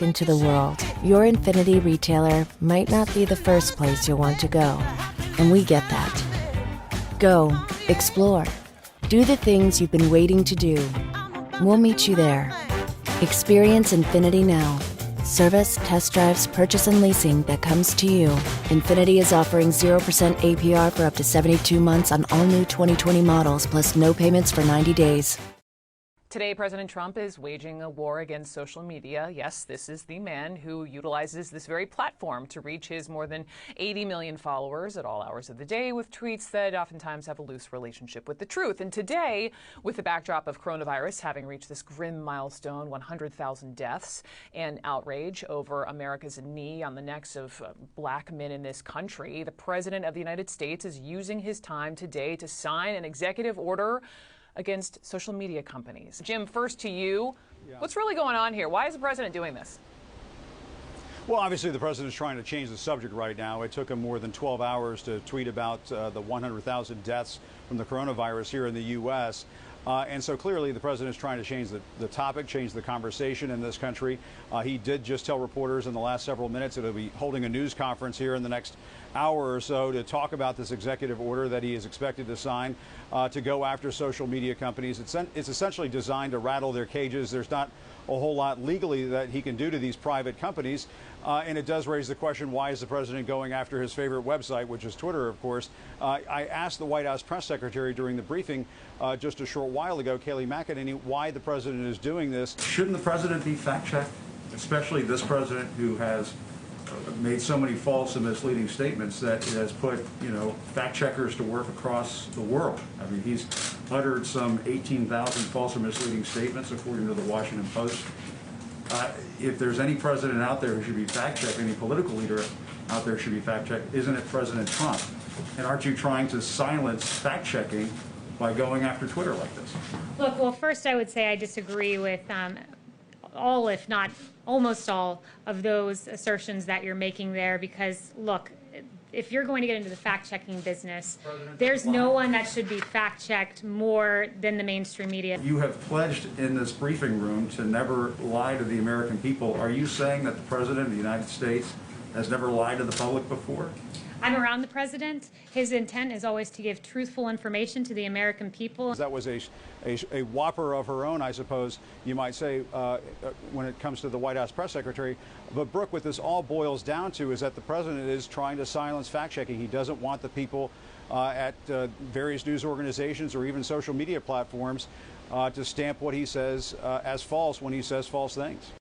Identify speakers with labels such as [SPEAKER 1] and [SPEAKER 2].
[SPEAKER 1] into the world. Your Infinity retailer might not be the first place you'll want to go, and we get that. Go, explore, do the things you've been waiting to do. We'll meet you there. Experience Infinity now. Service, test drives, purchase, and leasing that comes to you. Infinity is offering 0% APR for up to 72 months on all new 2020 models, plus no payments for 90 days.
[SPEAKER 2] Today, President Trump is waging a war against social media. Yes, this is the man who utilizes this very platform to reach his more than 80 million followers at all hours of the day with tweets that oftentimes have a loose relationship with the truth. And today, with the backdrop of coronavirus having reached this grim milestone, 100,000 deaths, and outrage over America's knee on the necks of black men in this country, the President of the United States is using his time today to sign an executive order against social media companies. Jim, first to you. What's really going on here? Why is the president doing this?
[SPEAKER 3] Well, obviously, the president is trying to change the subject right now. It took him more than 12 hours to tweet about the 100,000 deaths from the coronavirus here in the U.S. And so clearly the president is trying to change the topic, change the conversation in this country. He did just tell reporters in the last several minutes that he'll be holding a news conference here in the next hour or so to talk about this executive order that he is expected to sign to go after social media companies. It's essentially designed to rattle their cages. There's not a whole lot legally that he can do to these private companies. And it does raise the question, why is the president going after his favorite website, which is Twitter, of course? I asked the White House press secretary during the briefing just a short while ago, Kayleigh McEnany, why the president is doing this.
[SPEAKER 4] Shouldn't the president be fact-checked, especially this president who has made so many false and misleading statements that it has put, fact checkers to work across the world? I mean, he's uttered some 18,000 false or misleading statements, according to the Washington Post. If there's any president out there who should be fact-checked, any political leader out there should be fact-checked, isn't it President Trump? And aren't you trying to silence fact-checking by going after Twitter like this?
[SPEAKER 5] Look, well, first I would say I disagree with all, if not almost all, of those assertions that you're making there, because, look, if you're going to get into the fact-checking business, there's no one that should be fact-checked more than the mainstream media.
[SPEAKER 4] You have pledged in this briefing room to never lie to the American people. Are you saying that the President of the United States has never lied to the public before?
[SPEAKER 5] I'm around the president. His intent is always to give truthful information to the American people.
[SPEAKER 3] That was a whopper of her own, I suppose you might say, when it comes to the White House press secretary. But, Brooke, what this all boils down to is that the president is trying to silence fact-checking. He doesn't want the people at various news organizations or even social media platforms to stamp what he says as false when he says false things.